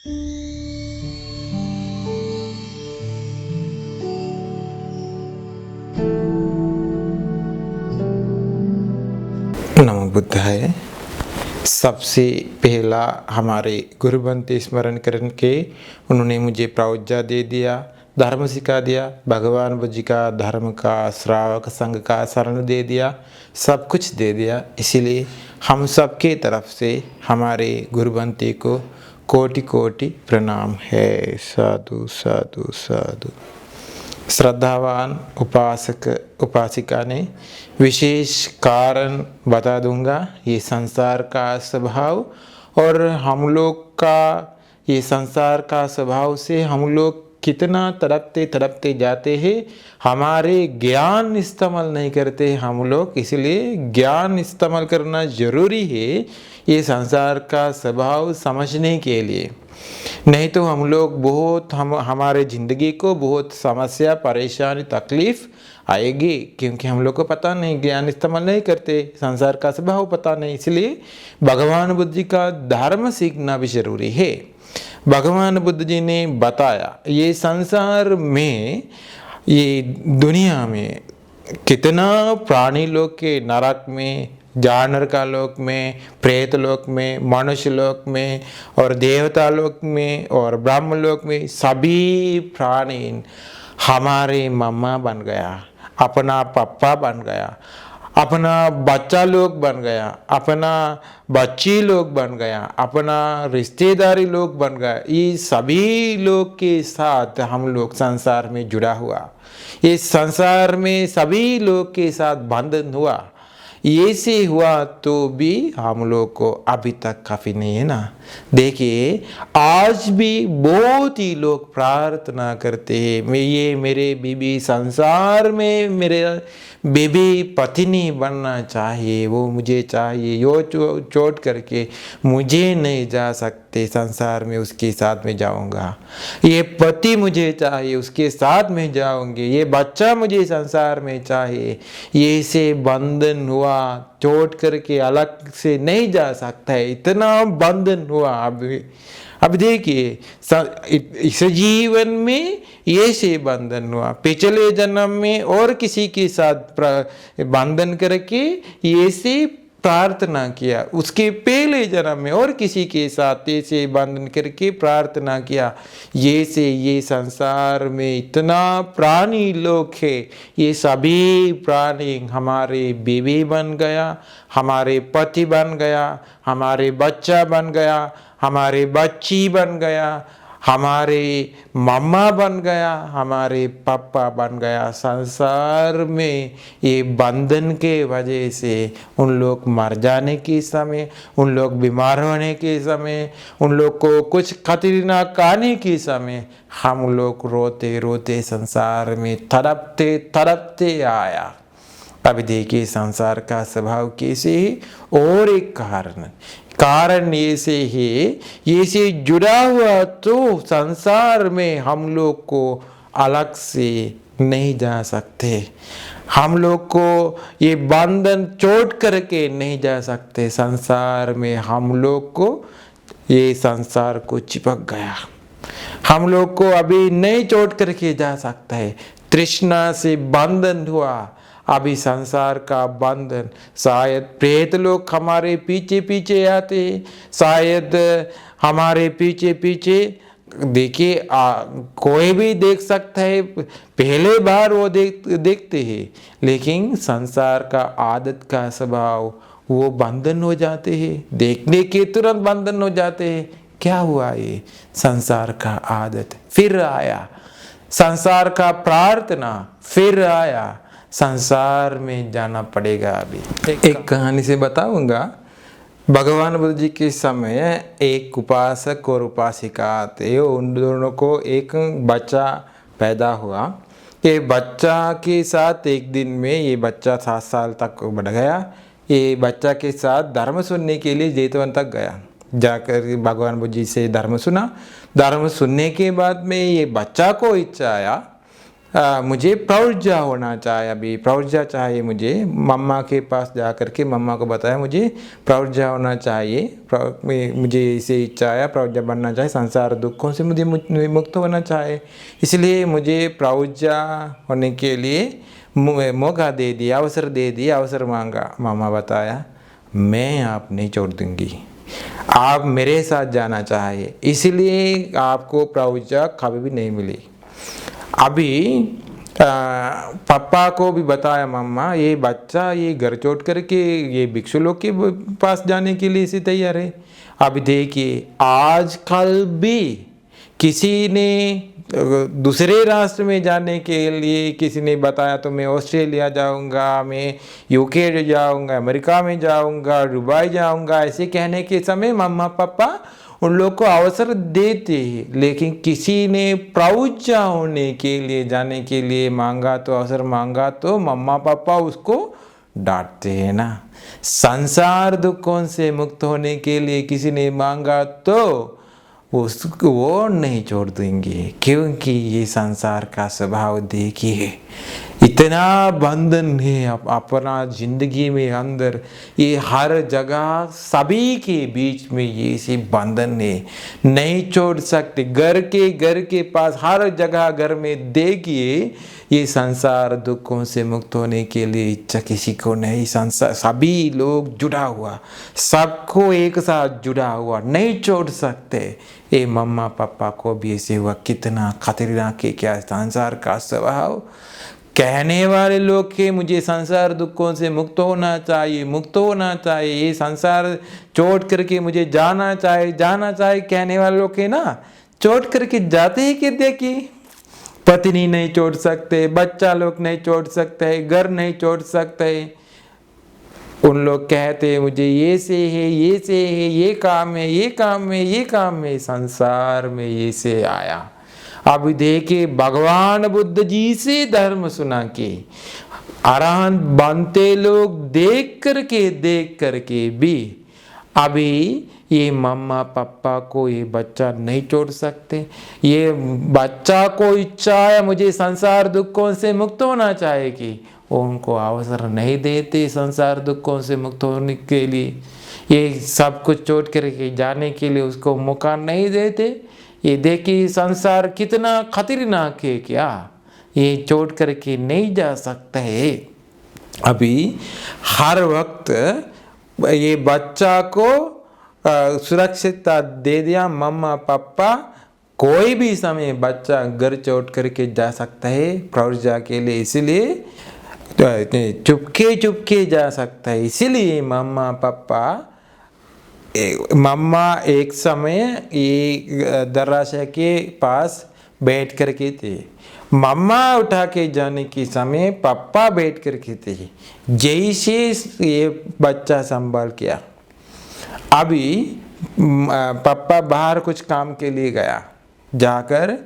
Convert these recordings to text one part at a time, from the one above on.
नमो बुद्धाय। सबसे पहला हमारे गुरु बनते स्मरण करके उन्होंने मुझे प्रौज्ञा दे दिया, धर्म सिखा दिया, भगवान बुद्ध जी का धर्म का श्रावक संघ का शरण दे दिया, सब कुछ दे दिया। इसीलिए हम सबके तरफ से हमारे गुरु बनते को कोटि कोटि प्रणाम है। साधु साधु साधु। श्रद्धावान उपासक उपासिका ने विशेष कारण बता दूंगा। ये संसार का स्वभाव और हम लोग का ये संसार का स्वभाव से हम लोग कितना तड़पते तड़पते जाते हैं। हमारे ज्ञान इस्तेमाल नहीं करते हम लोग, इसलिए ज्ञान इस्तेमाल करना जरूरी है ये संसार का स्वभाव समझने के लिए। नहीं तो हम लोग बहुत हमारे ज़िंदगी को बहुत समस्या परेशानी तकलीफ़ आएगी, क्योंकि हम लोग को पता नहीं, ज्ञान इस्तेमाल नहीं करते, संसार का स्वभाव पता नहीं। इसलिए भगवान बुद्ध जी का धर्म सीखना भी जरूरी है। भगवान बुद्ध जी ने बताया ये संसार में, ये दुनिया में कितना प्राणी लोग के नरक में, जानवर का लोक में, प्रेत लोक में, मनुष्य लोक में और देवता लोक में और ब्रह्म लोक में सभी प्राणी हमारे मम्मा बन गया, अपना पापा बन गया, अपना बच्चा लोग बन गया, अपना बच्ची लोग बन गया, अपना रिश्तेदारी लोग बन गया। ये सभी लोग के साथ हम लोग संसार में जुड़ा हुआ, इस संसार में सभी लोग के साथ बंधन हुआ। ये से हुआ तो भी हम लोग को अभी तक काफ़ी नहीं है ना। देखिए आज भी बहुत ही लोग प्रार्थना करते हैं, मैं ये मेरे बीबी संसार में मेरे बीबी पत्नी बनना चाहिए, वो मुझे चाहिए, यो चोट करके मुझे नहीं जा सकते संसार में, उसके साथ में जाऊंगा। ये पति मुझे चाहिए, उसके साथ में जाऊंगे। ये बच्चा मुझे संसार में चाहिए। ये से बंधन हुआ, चोट करके अलग से नहीं जा सकता है, इतना बंधन हुआ। अब देखिए इस जीवन में ये से बंधन हुआ, पिछले जन्म में और किसी के साथ बंधन करके ये से प्रार्थना किया, उसके पहले जन्म में और किसी के साथ ऐसे बंधन करके प्रार्थना किया। ये से ये संसार में इतना प्राणी लोग है, ये सभी प्राणी हमारे बीवी बन गया, हमारे पति बन गया, हमारे बच्चा बन गया, हमारे बच्ची बन गया, हमारे मम्मा बन गया, हमारे पापा बन गया। संसार में ये बंधन के वजह से उन लोग मर जाने के समय, उन लोग बीमार होने के समय, उन लोग को कुछ खतरनाक आने के समय हम लोग रोते रोते संसार में तड़पते तड़पते आया। अब देखिए संसार का स्वभाव कैसे है। और एक कारण ये से है, ये से जुड़ा हुआ तो संसार में हम लोग को अलग से नहीं जा सकते, हम लोग को ये बंधन चोट करके नहीं जा सकते। संसार में हम लोग को ये संसार को चिपक गया, हम लोग को अभी नहीं चोट करके जा सकता है। तृष्णा से बंधन हुआ, अभी संसार का बंधन। शायद प्रेत लोग हमारे पीछे पीछे आते, शायद हमारे पीछे पीछे देखिए कोई भी देख सकता है, पहले बार वो देखते हैं, लेकिन संसार का आदत का स्वभाव वो बंधन हो जाते हैं, देखने के तुरंत बंधन हो जाते हैं। क्या हुआ? ये संसार का आदत फिर आया, संसार का प्रार्थना फिर आया, संसार में जाना पड़ेगा। अभी एक कहानी से बताऊंगा। भगवान बुद्ध जी के समय एक उपासक और उपासिका थे, उन दोनों को एक बच्चा पैदा हुआ। ये बच्चा के साथ एक दिन में ये बच्चा 7 साल तक बढ़ गया। ये बच्चा के साथ धर्म सुनने के लिए जेतवन तक गया, जाकर भगवान बुद्ध जी से धर्म सुना। धर्म सुनने के बाद में ये बच्चा को इच्छा आया मुझे प्रौढ़ा होना चाहिए, अभी प्रौढ़ा चाहिए मुझे। मम्मा के पास जा कर के मम्मा को बताया मुझे प्रौढ़ा होना चाहिए, मुझे इसे इच्छा है, प्रौढ़ा बनना चाहिए, संसार दुखों से मुझे मुक्त होना चाहिए, इसलिए मुझे प्रौढ़ा होने के लिए मौका दे दिया, अवसर दे दिया, अवसर मांगा। मम्मा बताया मैं आप नहीं छोड़ दूंगी, आप मेरे साथ जाना चाहिए, इसलिए आपको प्रौढ़ा कभी भी नहीं मिली। अभी पापा को भी बताया मम्मा ये बच्चा ये घर छोड़ करके ये भिक्षु लोग के पास जाने के लिए इसे तैयार है। अभी देखिए आजकल भी किसी ने दूसरे राष्ट्र में जाने के लिए किसी ने बताया तो मैं ऑस्ट्रेलिया जाऊंगा, मैं यूके जाऊंगा, अमेरिका में जाऊंगा, दुबई जाऊंगा, ऐसे कहने के समय मम्मा पापा उन लोग को अवसर देते हैं। लेकिन किसी ने प्रौढ़ा होने के लिए जाने के लिए मांगा तो अवसर मांगा तो मम्मा पापा उसको डांटते हैं ना। संसार दुखों से मुक्त होने के लिए किसी ने मांगा तो उसको वो नहीं छोड़ देंगे, क्योंकि ये संसार का स्वभाव देखिए इतना बंधन है अपना जिंदगी में अंदर, ये हर जगह सभी के बीच में ये से बंधन है, नहीं छोड़ सकते। घर के पास हर जगह घर में देखिए ये संसार दुखों से मुक्त होने के लिए इच्छा किसी को नहीं, संसार सभी लोग जुड़ा हुआ, सबको एक साथ जुड़ा हुआ, नहीं छोड़ सकते। ये मम्मा पापा को भी ऐसे हुआ, कितना खतरनाक है क्या संसार का स्वभाव। कहने वाले लोग के मुझे संसार दुखों से मुक्त होना चाहिए, मुक्त होना चाहिए, ये संसार छोड़ करके मुझे जाना चाहिए, जाना चाहिए, कहने वाले लोग के ना छोड़ करके जाते ही कि देखिए पत्नी नहीं छोड़ सकते, बच्चा लोग नहीं छोड़ सकते, घर नहीं छोड़ सकते। उन लोग कहते मुझे ये से है, ये से है, ये काम है, ये काम है, ये काम है, संसार में ये से आया। अब देखिए भगवान बुद्ध जी से धर्म सुना के अरहंत बनते लोग देख करके भी अभी ये मम्मा पापा को ये बच्चा नहीं छोड़ सकते। ये बच्चा को इच्छा है मुझे संसार दुखों से मुक्त होना चाहिए कि उनको अवसर नहीं देते संसार दुखों से मुक्त होने के लिए, ये सब कुछ छोड़ करके जाने के लिए उसको मौका नहीं देते। ये देखिए संसार कितना खतरनाक है क्या, ये छोड़ करके नहीं जा सकता है। अभी हर वक्त ये बच्चा को सुरक्षितता दे दिया मम्मा पापा, कोई भी समय बच्चा घर छोड़ करके जा सकता है प्रौढ़ा के लिए, इसलिए चुपके जा सकता है। इसीलिए मम्मा पापा मम्मा एक समय ये दरवाजा के पास बैठ करके थे, मम्मा उठा के जाने के समय पापा बैठ करके थे। जैसे ये बच्चा संभाल किया, अभी पापा बाहर कुछ काम के लिए गया, जाकर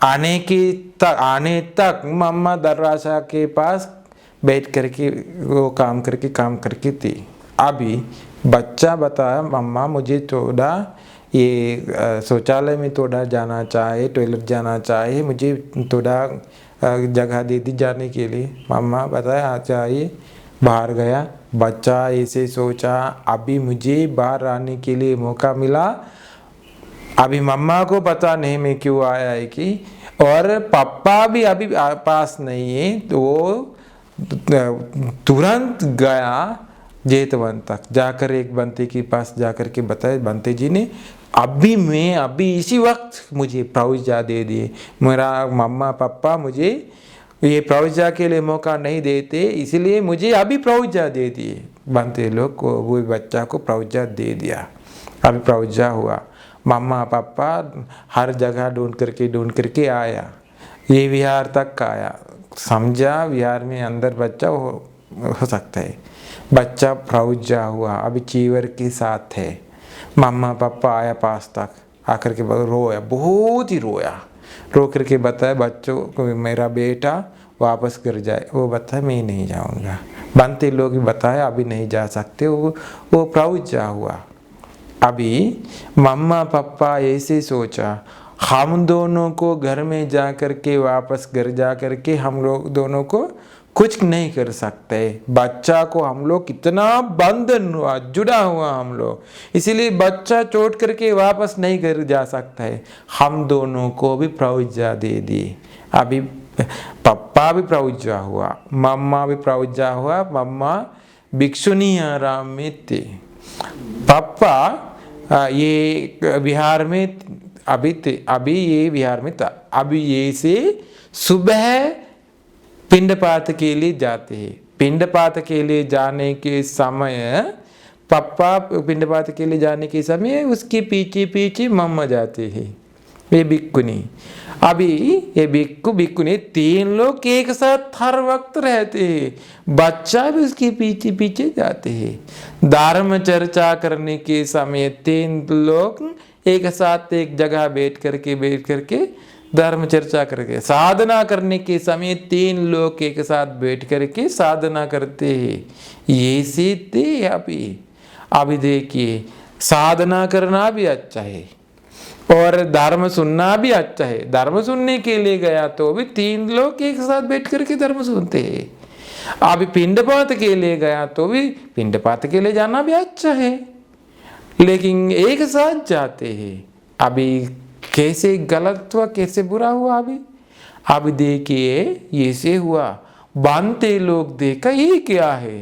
आने तक मम्मा दरवाजा के पास बैठ करके वो काम करके थी। अभी बच्चा बताया मम्मा मुझे थोड़ा ये शौचालय में थोड़ा जाना चाहिए, टॉयलेट जाना चाहिए, मुझे थोड़ा जगह दे दी जाने के लिए। मम्मा बताया चाहिए, बाहर गया। बच्चा ऐसे सोचा अभी मुझे बाहर आने के लिए मौका मिला, अभी मम्मा को पता नहीं मैं क्यों आया है कि, और पापा भी अभी पास नहीं है, तो वो तुरंत गया जेतवन तक, जाकर एक बंते के पास जाकर के बताया, बंते जी ने अभी इसी वक्त मुझे प्रौढ़ा दे दिए, मेरा मम्मा पापा मुझे ये प्रौढ़ा के लिए मौका नहीं देते, इसलिए मुझे अभी प्रौढ़ा दे दिए। बंते लोग को वो बच्चा को प्रौढ़ा दे दिया, अभी प्रौढ़ा हुआ। मम्मा पापा हर जगह ढूंढ करके आया, ये विहार तक आया, समझा विहार में अंदर बच्चा हो सकता है। बच्चा प्रौढ़ा हुआ, अभी चीवर के साथ है। मम्मा पापा आया पास तक, आकर के रोया, बहुत ही रोया, रो करके बताया बच्चों को मेरा बेटा वापस घर जाए। वो बताया मैं नहीं जाऊंगा। बनते लोग भी बताया अभी नहीं जा सकते, वो प्रौढ़ा हुआ। अभी मम्मा पापा ऐसे सोचा हम दोनों को घर में जा कर के वापस घर जा कर के हम लोग दोनों को कुछ नहीं कर सकते। बच्चा को हम लोग कितना बंधन हुआ, जुड़ा हुआ हम लोग, इसीलिए बच्चा चोट करके वापस नहीं घर जा सकता है। हम दोनों को भी प्रौज्ञा दे दी। अभी पापा भी प्रौज्ञा हुआ, मम्मा भी प्रौज्ञा हुआ। मम्मा भिक्षुनी आराम में थे, पापा ये विहार में अभी ये विहार में था। अभी ये से सुबह पिंडपात के लिए जाते हैं। पिंडपात के लिए जाने के समय पापा पिंडपात के लिए जाने के समय उसके पीछे पीछे मम्मा जाते हैं, ये भिक्खुनी। अभी ये भिक्खु भिक्खुनी 3 लोग एक साथ हर वक्त रहते हैं। बच्चा भी उसके पीछे पीछे जाते हैं। धर्म चर्चा करने के समय 3 लोग एक साथ एक जगह बैठ करके धर्म चर्चा करके, साधना करने के समय 3 लोग एक साथ बैठ करके साधना करते हैं। ये सीखते अभी देखिए, साधना करना भी अच्छा है और धर्म सुनना भी अच्छा है। धर्म सुनने के लिए गया तो भी 3 लोग एक साथ बैठ करके धर्म सुनते हैं। अभी पिंडपात के लिए गया तो भी पिंडपात के लिए जाना भी अच्छा है, लेकिन एक साथ जाते हैं। अभी कैसे गलत हुआ, कैसे बुरा हुआ। अभी देखिए ये से हुआ, बांते लोग देखा ये क्या है,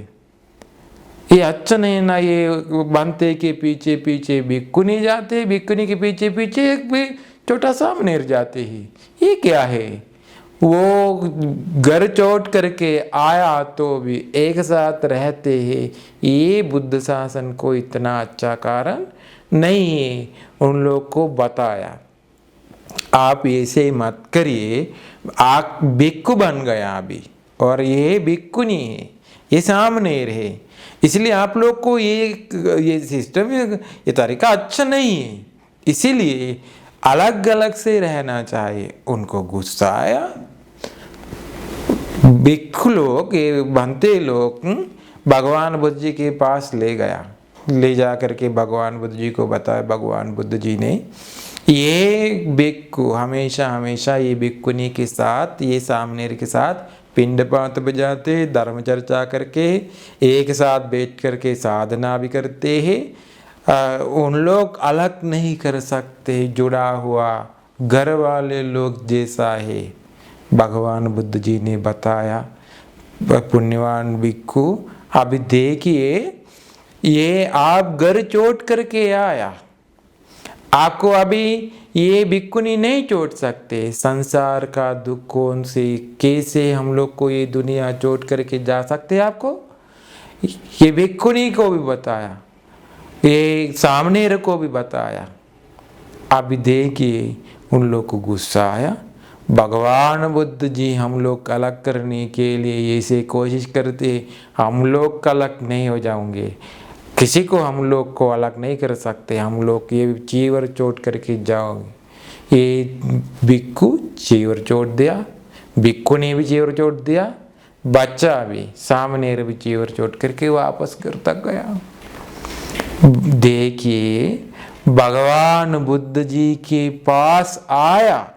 ये अच्छा नहीं ना। ये बांते के पीछे पीछे भिक्खुनी जाते, भिक्खुनी के पीछे पीछे एक भी छोटा सा मनेर जाते ही, ये क्या है। वो घर चोट करके आया तो भी एक साथ रहते हैं। ये बुद्ध शासन को इतना अच्छा कारण नहीं है। उन लोग को बताया आप ऐसे मत करिए, आप भिक्खु बन गया अभी और ये भिक्खुनी है, ये सामने रहे, इसलिए आप लोग को ये सिस्टम, ये तरीका अच्छा नहीं है, इसीलिए अलग अलग से रहना चाहिए। उनको गुस्सा आया। भिक्खु लोग, ये बनते लोग भगवान बुद्ध जी के पास ले जा करके भगवान बुद्ध जी को बताया। भगवान बुद्ध जी ने ये भिक्खु हमेशा ये भिक्खुनी के साथ, ये सामनेर के साथ पिंडपात बजाते, धर्म चर्चा करके एक साथ बैठ करके साधना भी करते हैं। उन लोग अलग नहीं कर सकते, जुड़ा हुआ घर वाले लोग जैसा है। भगवान बुद्ध जी ने बताया पुण्यवान भिक्खु, अभी देखिए ये आप घर चोट करके आया, आपको अभी ये भिक्खुनी नहीं चोट सकते। संसार का दुख कौन से, कैसे हम लोग को ये दुनिया चोट करके जा सकते हैं, आपको ये भिक्खुनी को भी बताया, ये सामने को भी बताया। अभी देखिए उन लोग को गुस्सा आया। भगवान बुद्ध जी हम लोग अलग करने के लिए ऐसे कोशिश करते, हम लोग अलग नहीं हो जाएंगे, किसी को हम लोग को अलग नहीं कर सकते, हम लोग ये चीवर चोट करके जाओगे। ये भिक्खु चीवर चोट दिया, भिक्खु ने भी चीवर चोट दिया, बच्चा भी सामने भी चीवर चोट करके वापस घर तक गया। देखिए भगवान बुद्ध जी के पास आया।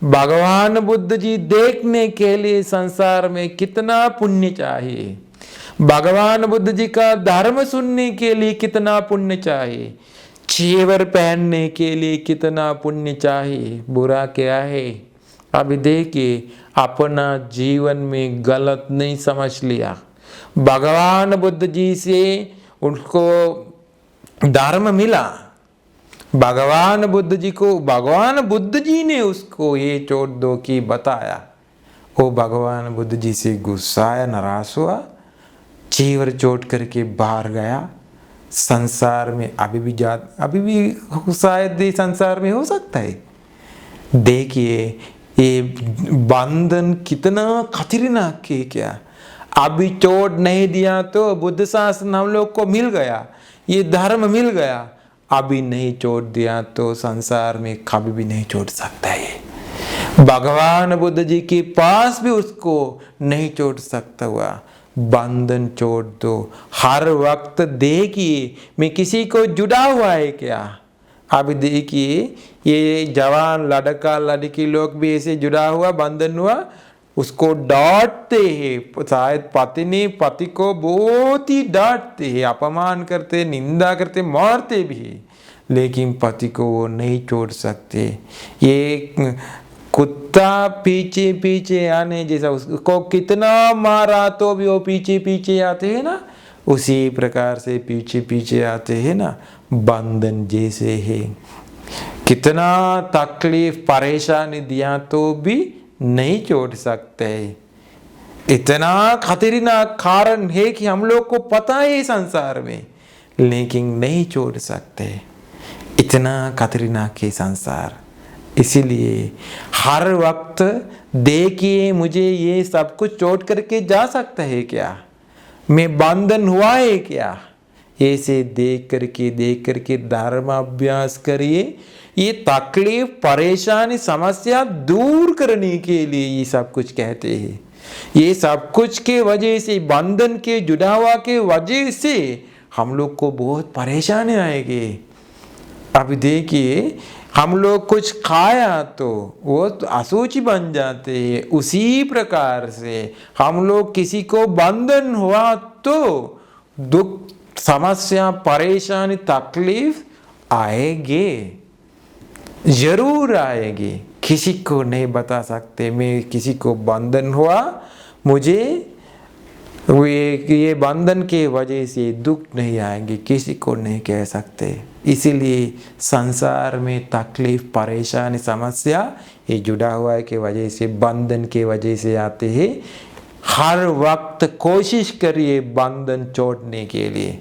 भगवान बुद्ध जी देखने के लिए संसार में कितना पुण्य चाहिए, भगवान बुद्ध जी का धर्म सुनने के लिए कितना पुण्य चाहिए, चीवर पहनने के लिए कितना पुण्य चाहिए। बुरा क्या है। अभी देखिए अपना जीवन में गलत नहीं समझ लिया। भगवान बुद्ध जी से उनको धर्म मिला, भगवान बुद्ध जी को, भगवान बुद्ध जी ने उसको ये चोट दो की बताया। वो भगवान बुद्ध जी से गुस्सा आया, नाराज हुआ, चीवर चोट करके बाहर गया। संसार में अभी भी शायद संसार में हो सकता है। देखिए ये बंधन कितना खतरनाक है। क्या अभी चोट नहीं दिया तो बुद्ध शासन हम लोग को मिल गया, ये धर्म मिल गया। अभी नहीं चोट दिया तो संसार में कभी भी नहीं चोट सकता है। भगवान बुद्ध जी के पास भी उसको नहीं चोट सकता हुआ। बंधन चोट दो। हर वक्त देखिए मैं किसी को जुड़ा हुआ है क्या, अब देखिए ये जवान लड़का लड़की लोग भी ऐसे जुड़ा हुआ बंधन हुआ, उसको डांटते हैं, शायद पति ने पति को बहुत ही डांटते हैं, अपमान करते, निंदा करते, मारते भी, लेकिन पति को वो नहीं छोड़ सकते। ये कुत्ता पीछे पीछे आने जैसा, उसको कितना मारा तो भी वो पीछे पीछे आते हैं ना, उसी प्रकार से पीछे पीछे आते हैं ना, बंधन जैसे है। कितना तकलीफ परेशानी दिया तो भी नहीं छोड़ सकते। इतना खतरनाक कारण है कि हम लोग को पता है संसार में, लेकिन नहीं छोड़ सकते। इतना खतरनाक है संसार। इसीलिए हर वक्त देखिए मुझे ये सब कुछ छोड़ करके जा सकता है क्या, मैं बंधन हुआ है क्या, ऐसे देख करके धर्म अभ्यास करिए। ये तकलीफ परेशानी समस्या दूर करने के लिए ये सब कुछ कहते हैं। ये सब कुछ के वजह से, बंधन के जुड़ा हुआ के वजह से हम लोग को बहुत परेशानी आएगी। अब देखिए हम लोग कुछ खाया तो वो तो अशुचि बन जाते हैं, उसी प्रकार से हम लोग किसी को बंधन हुआ तो दुख समस्या परेशानी तकलीफ आएगी, जरूर आएगी। किसी को नहीं बता सकते मैं किसी को बंधन हुआ, मुझे ये बंधन के वजह से दुख नहीं आएंगे, किसी को नहीं कह सकते। इसीलिए संसार में तकलीफ परेशानी समस्या ये जुड़ा हुआ है के वजह से, बंधन के वजह से आते हैं। हर वक्त कोशिश करिए बंधन छोड़ने के लिए,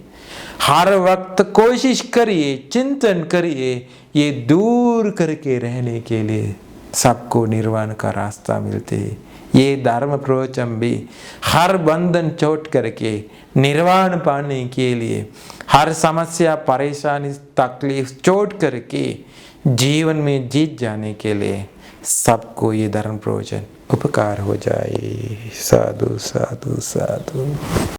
हर वक्त कोशिश करिए, चिंतन करिए ये दूर करके रहने के लिए। सबको निर्वाण का रास्ता मिलते है। ये धर्म प्रवचन भी हर बंधन छोड़ करके निर्वाण पाने के लिए, हर समस्या परेशानी तकलीफ छोड़ करके जीवन में जीत जाने के लिए सबको ये धर्म प्रवचन उपकार हो जाए। साधु साधु साधु।